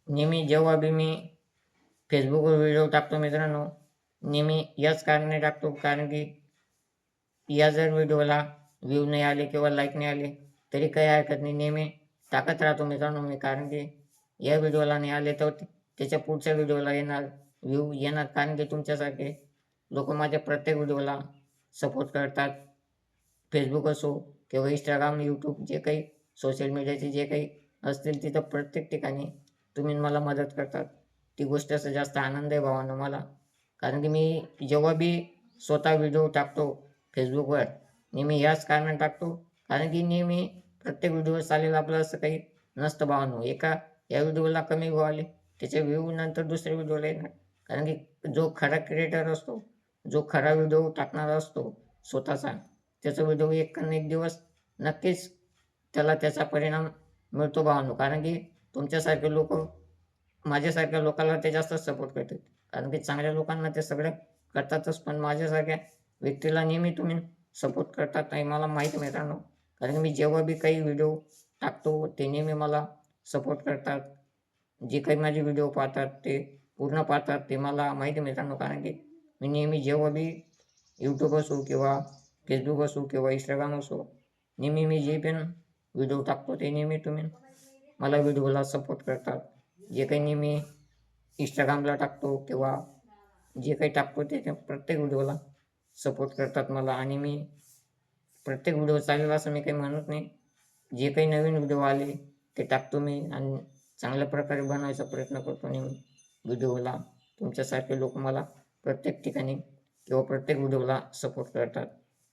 नेहमी जेव्हा बी मी फेसबुकवर व्हिडिओ टाकतो मित्रांनो, नेहमी याच कारणाने टाकतो, कारण की या जर व्हिडिओला व्ह्यू नाही आले किंवा लाईक नाही आले तरी काही हरकत नाही, नेहमी टाकत राहतो मित्रांनो मी. कारण की या व्हिडिओला नाही आले तर त्याच्या पुढच्या व्हिडिओला येणार, व्ह्यू येणार, कारण की तुमच्यासारखे लोक माझ्या प्रत्येक व्हिडिओला सपोर्ट करतात. फेसबुक असो किंवा इंस्टाग्राम, यूट्यूब, जे काही सोशल मीडियाचे जे काही असतील तिथं प्रत्येक ठिकाणी तुम्ही मला मदत करतात. ती गोष्टीचा जास्त आनंद आहे भावांनो मला. कारण की मी जेव्हा बी स्वतः व्हिडिओ टाकतो फेसबुकवर, नेहमी याच कारणाने टाकतो, कारण की नेहमी प्रत्येक व्हिडिओ चालेल आपलं असं काही नसतं भावांनो. या व्हिडिओला कमी व्ह्यू आले, त्याच्या व्ह्यू नंतर दुसऱ्या व्हिडिओला येणार. कारण की जो खरा क्रिएटर असतो, जो खरा व्हिडिओ टाकणारा असतो स्वतःचा, त्याचा व्हिडिओ एक ना एक दिवस नक्कीच त्याला त्याचा परिणाम मिळतो भावांनो. कारण की तुमच्यासारखे लोक माझ्यासारख्या लोकांना ते जास्त सपोर्ट करतात. कारण की चांगल्या लोकांना ते सगळं करतातच, पण माझ्यासारख्या व्यक्तीला नेहमी तुम्ही सपोर्ट करतात हे मला माहीत आहे मित्रांनो. कारण की मी जेव्हा बी काही व्हिडिओ टाकतो ते नेहमी मला सपोर्ट करतात. जे काही माझे व्हिडिओ पाहतात ते पूर्ण पाहतात, ते मला माहिती आहे मित्रांनो. कारण की मी नेहमी जेव्हा बी यूट्यूब असो किंवा फेसबुक असो किंवा इंस्टाग्राम असो, नेहमी मी जे पण व्हिडिओ टाकतो ते नेहमी तुम्ही मला व्हिडिओला सपोर्ट करतात. जे काही नेहमी इंस्टाग्रामला टाकतो किंवा जे काही टाकतो ते प्रत्येक व्हिडिओला सपोर्ट करतात मला. आणि मी प्रत्येक व्हिडिओ चालेल असं मी काही म्हणत नाही. जे काही नवीन व्हिडिओ आले ते टाकतो मी आणि चांगल्या प्रकारे बनवायचा प्रयत्न करतो नेहमी व्हिडिओला. तुमच्यासारखे लोक मला प्रत्येक ठिकाणी किंवा प्रत्येक व्हिडिओला सपोर्ट करतात.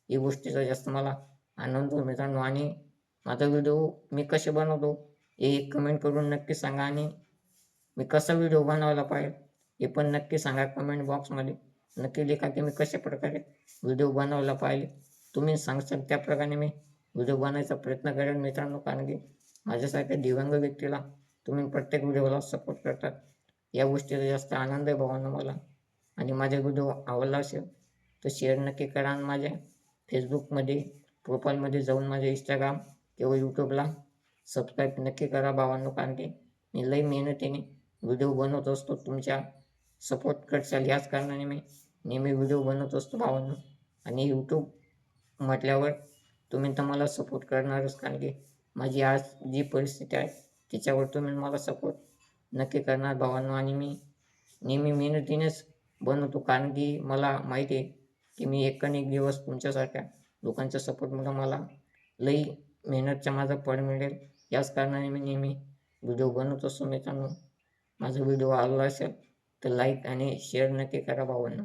ही गोष्टीचा जास्त मला आनंद होतो मित्रांनो. आणि माझा व्हिडिओ मी कसे बनवतो हे कमेंट करून नक्की सांगा. आणि मी कसा व्हिडिओ बनवायला पाहिजे हे पण नक्की सांगा कमेंट बॉक्समध्ये. नक्की लिखा की मी कशा प्रकारे व्हिडिओ बनवायला पाहिजे. तुम्ही सांगशाल त्याप्रकारे मी व्हिडिओ बनवायचा प्रयत्न करेन मित्रांनो. कारण की माझ्यासारख्या दिव्यांग व्यक्तीला तुम्ही प्रत्येक व्हिडिओला सपोर्ट करतात, या गोष्टीचा जास्त आनंद आहे भावांनो मला. आणि माझा व्हिडिओ आवडला असेल तर शेअर नक्की करा. आणि माझ्या फेसबुकमध्ये प्रोफाईलमध्ये जाऊन माझ्या इंस्टाग्राम किंवा यूट्यूबला सबस्क्राईब नक्की करा भावांनो. कारण की मी लई मेहनतीने व्हिडिओ बनवत असतो, तुमच्या सपोर्ट करशाल याच कारणाने मी नेहमी व्हिडिओ बनवत असतो भावांनो. आणि यूट्यूब म्हटल्यावर तुम्ही तर मला सपोर्ट करणारच, कारण की माझी आज जी परिस्थिती आहे त्याच्यावर तुम्ही मला सपोर्ट नक्की करणार भावांनो. आणि मी नेहमी मेहनतीनेच बनवतो, कारण की मला माहिती आहे की मी एक ना एक दिवस तुमच्यासारख्या लोकांच्या सपोर्टमुळे मला लई मेहनतच्या माझं फळ मिळेल. याच कारणाने मी नेहमी व्हिडिओ बनवत असतो मित्रांनो. माझा व्हिडिओ आवडला असेल तर लाईक आणि शेअर नक्की करा भावांनो.